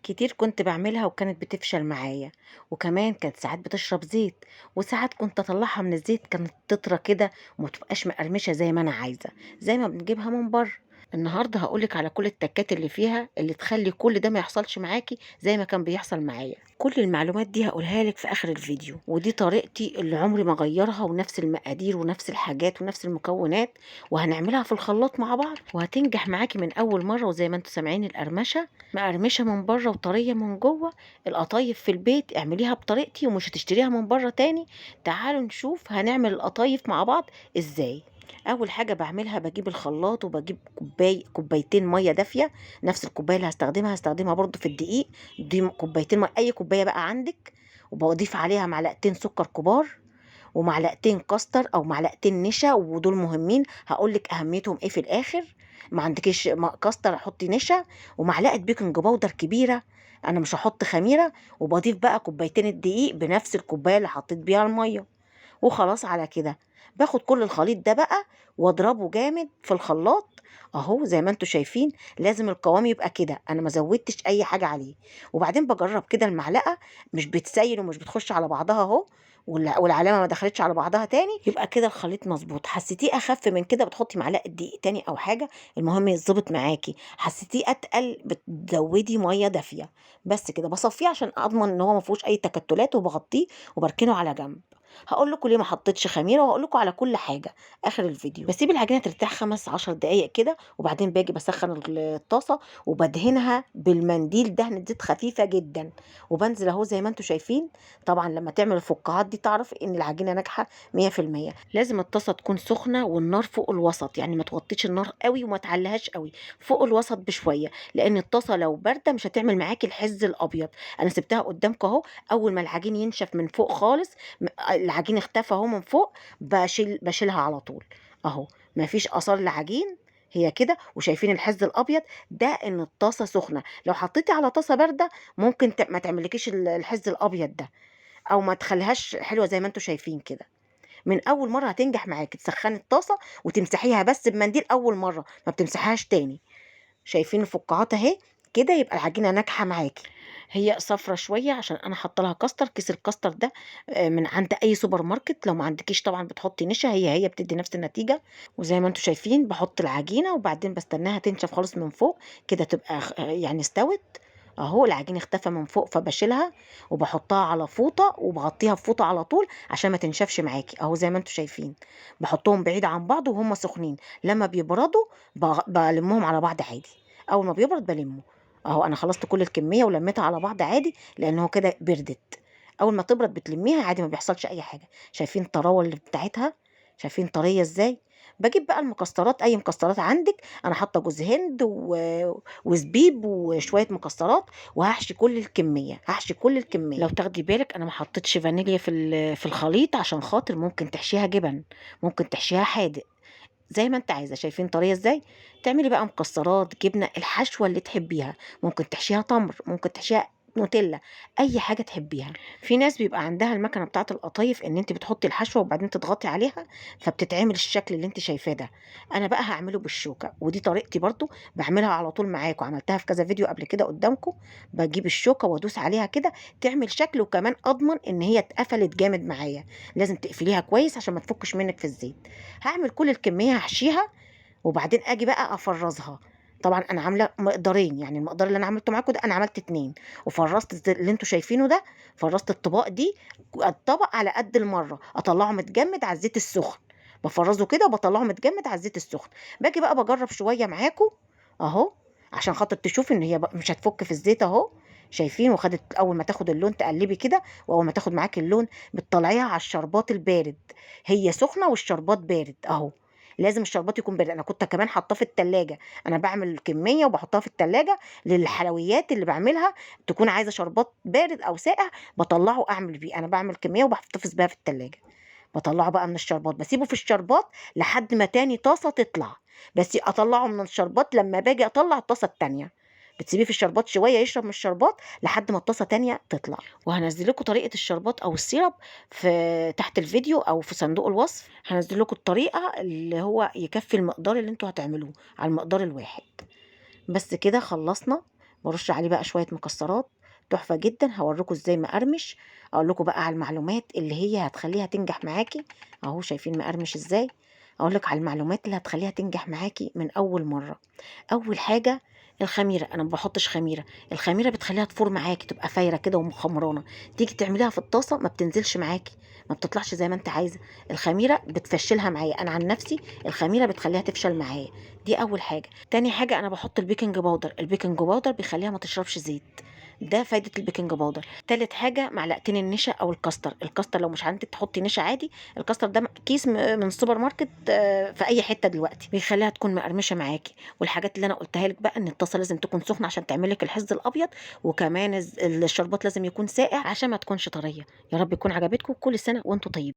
كتير كنت باعملها وكانت بتفشل معايا، وكمان كانت ساعات بتشرب زيت، وساعات كنت أطلّعها من الزيت كانت تطرى كده وما تبقاش مقرمشة زي ما أنا عايزة، زي ما بنجيبها من برّه. النهارده هاقول لِك على كل التكات اللي فيها اللي تخلّي كل ده ما يحصلش معاكِ زي ما كان بيحصل معايا. كل المعلومات دي هاقولها لِك في آخر الفيديو، ودي طريقتي اللي عمري ما أغيّرها ونفس المقادير ونفس الحاجات ونفس المكونات، وهنعملها في الخلاط مع بعض وهتنجح معاكِ من أول مرّة، وزي ما أنتم سامعين القرمشة مقرمشة من برّه وطرية من جوّه. القطايف في البيت اعمليها بطريقتي ومش هتشتريها من برّه تاني. تعالوا نشوف هنعمل القطايف مع بعض إزاي. أول حاجة باعملها باجيب الخلاط وباجيب كوبايتين مَيّة دافية، نفس الكوباية اللي هاستخدمها برضه في الدقيق، دي كوبايتين أي كوباية بقى عندِك، وباضيف عليها معلقتين سكر كبار، ومعلقتين كاستر أو معلقتين نشا، ودول مهمين هاقول لِك أهميتهم إيه في الآخر. ما عندكيش كاستر حطي نشا، ومعلقة بيكنج باودر كبيرة، أنا مش هاحط خميرة، وباضيف بقى كوبايتين الدقيق بنفس الكوباية اللي حطيت بيها المَيّة، وخلاص على كده. باخد كل الخليط ده بقى واضربه جامد في الخلاط أهو زي ما أنتم شايفين. لازم القوام يبقى كده، أنا ما زودتش أي حاجة عليه. وبعدين باجرب كده المعلقة مش بتسيل ومش بتخش على بعضها أهو، والعلامة ما دخلتش على بعضها تاني، يبقى كده الخليط مظبوط. حسيتيه أخف من كده بتحطي معلقة دقيق تاني أو حاجة، المهم يتضبط معاكي. حسيتيه أتقل بتزودي مية دافية. بس كده باصفيه عشان أضمن إن هو ما فيهوش أي تكتلات، وباغطيه وباركنه على جنب. هاقول لكم ليه ما حطيتش خميرة، وهاقول لكم على كل حاجة آخر الفيديو. باسيب العجينة ترتاح 5، 10 دقايق كده، وبعدين باجي باسخّن الطاسة وبادهنها بالمنديل دهنة زيت خفيفة جدًا، وبانزل أهو زي ما أنتم شايفين. طبعًا لمّا تعمل الفقاعات دي تعرف إن العجينة ناجحة 100%. لازم الطاسة تكون سخنة والنار فوق الوسط، يعني ما توطّيش النار أوي وما تعلّيهاش أوي، فوق الوسط بشوية، لإن الطاسة لو باردة مش هتعمل معاكِ الحِز الأبيض. أنا سِبتها قدّامكم أهو، أول ما العجين ينشف من فوق خالص، العجين اختفى أهو من فوق، باشيلها على طول أهو، ما فيش آثار لعجين، هي كده. وشايفين الحِز الأبيض ده إن الطاسة سخنة، لو حطيتِ على طاسة باردة ممكن ما تعملكيش الحِز الأبيض ده، أو ما تخلّيهاش حلوة زي ما أنتم شايفين كده. من أول مرّة هتنجح معاكِ، تسخّني الطاسة وتمسحيها بس بمنديل أول مرّة، ما بتمسحيهاش تاني. شايفين الفقاعات أهي، كده يبقى العجينة ناجحة معاكِ. هي صفرا شوية عشان أنا حاطة لها كاستر، كيس الكاستر ده من عند أي سوبر ماركت، لو ما عندكيش طبعًا بتحطي نشا، هي بتدّي نفس النتيجة. وزي ما أنتم شايفين باحط العجينة وبعدين باستناها تنشف خالص من فوق، كده تبقى يعني استوت. أهو العجين اختفى من فوق فباشيلها وباحطها على فوطة وباغطيها بفوطة على طول عشان ما تنشفش معاكِ، أهو زي ما أنتم شايفين. باحطهم بعيد عن بعض وهُم سخنين، لمّا بيبردوا بالمّهم على بعض عادي. أول ما بيبرد بالمّه، أهو أنا خلصت كل الكمية ولميتها على بعض عادي، لإن هو كده بردت. أول ما تبرد بتلميها عادي ما بيحصلش أي حاجة. شايفين الطراوة اللي بتاعتها، شايفين طرية إزاي. باجيب بقى المكسرات، أي مكسرات عندِك، أنا حاطة جوز هند وزبيب وشوية مكسرات، وهاحشي كل الكمية، هاحشي كل الكمية. لو تاخدي بالِك أنا ما حطيتش فانيليا في الخليط عشان خاطر ممكن تحشيها جبن، ممكن تحشيها حادق. زي ما أنتِ عايزة، شايفين طريّة إزاي؟ تعملي بقى مكسرات، جبنة، الحشوة اللي تحبيها، ممكن تحشيها تمر، ممكن تحشيها نوتيلا، أي حاجة تحبيها. في ناس بيبقى عندها المكنة بتاعة القطايف إن أنتِ بتحطي الحشوة وبعدين تضغطي عليها، فبتتعمل الشكل اللي أنتِ شايفاه ده. أنا بقى هاعمله بالشوكة، ودي طريقتي برضه، باعملها على طول معاكم، عملتها في كذا فيديو قبل كده قدّامكم. باجيب الشوكة وادوس عليها كده تعمل شكل، وكمان أضمن إن هي اتقفلت جامد معايا، لازم تقفليها كويس عشان ما تفكش منِّك في الزيت. هاعمل كل الكمية هاحشيها، وبعدين آجي بقى أفرّزها. طبعًا أنا عاملة مقدارين، يعني المقدار اللي أنا عملته معاكم ده أنا عملت 2، وفرّزت اللي أنتم شايفينه ده، فرّزت الطباق دي، الطبق على قد المَرّة، أطلّعه متجمد على الزيت السخن، بافرّزه كده وباطلّعه متجمد على الزيت السخن. باجي بقى باجرّب شوية معاكم أهو، عشان خاطر تشوفي إن هي مش هتفُك في الزيت أهو. شايفين وخدت أول ما تاخد اللون تقلّبي كده، وأول ما تاخد معاكِ اللون بتطلّعيها على الشربات البارد، هي سخنة والشربات بارد أهو. لازم الشربات يكون بارد، أنا كنت كمان حاطاه في التلاجة، أنا باعمل كمية وباحطها في التلاجة للحلويات اللي باعملها، تكون عايزة شربات بارد أو ساقع باطلّعه أعمل بيه، أنا باعمل كمية وباحتفظ بيها في التلاجة. باطلّعه بقى من الشربات، باسيبه في الشربات لحد ما تاني طاسة تطلع، بس أطلّعه من الشربات لمّا باجي أطلّع الطاسة التانية، بتسيبيه في الشربات شوية يشرب من الشربات لحد ما الطاسة تانية تطلع. وهانزّل لكم طريقة الشربات أو السيرب تحت الفيديو أو في صندوق الوصف، هانزّل لكم الطريقة اللي هو يكفّي المقدار اللي أنتم هتعملوه، على المقدار الواحد. بس كده خلّصنا. بارُش عليه بقى شوية مكسرات تحفة جدًا، هاورّيكم إزاي مقرمش، أقول لكم بقى على المعلومات اللي هي هتخلّيها تنجح معاكِ، أهو شايفين مقرمش إزاي، أقول لِك على المعلومات اللي هتخلّيها تنجح معاكِ من أول مرّة. أول حاجة الخميرة، أنا ما باحطش خميرة، الخميرة بتخلّيها تفور معاكِ، تبقى فايرة كده ومخمرانة، تيجي تعمليها في الطاسة ما بتنزلش معاكِ، ما بتطلعش زي ما أنتِ عايزة، الخميرة بتفشّلها معايا، أنا عن نفسي الخميرة بتخلّيها تفشل معايا، دي أول حاجة. تاني حاجة أنا باحط البيكنج باودر، البيكنج باودر بيخلّيها ما تشربش زيت، ده فايدة البيكنج باودر. تالت حاجة معلقتين النشا أو الكاستر، الكاستر لو مش عندِك تحطي نشا عادي، الكاستر ده كيس من السوبر ماركت في أي حتة دلوقتي، بيخلّيها تكون مقرمشة معاكِ. والحاجات اللي أنا قُلتها لِك بقى إن الطاسة لازم تكون سخنة عشان تعمل لِك الحِز الأبيض، وكمان الشربات لازم يكون ساقع عشان ما تكونش طرية. يا رب يكون عجبتكم، كل سنة وأنتم طيبين.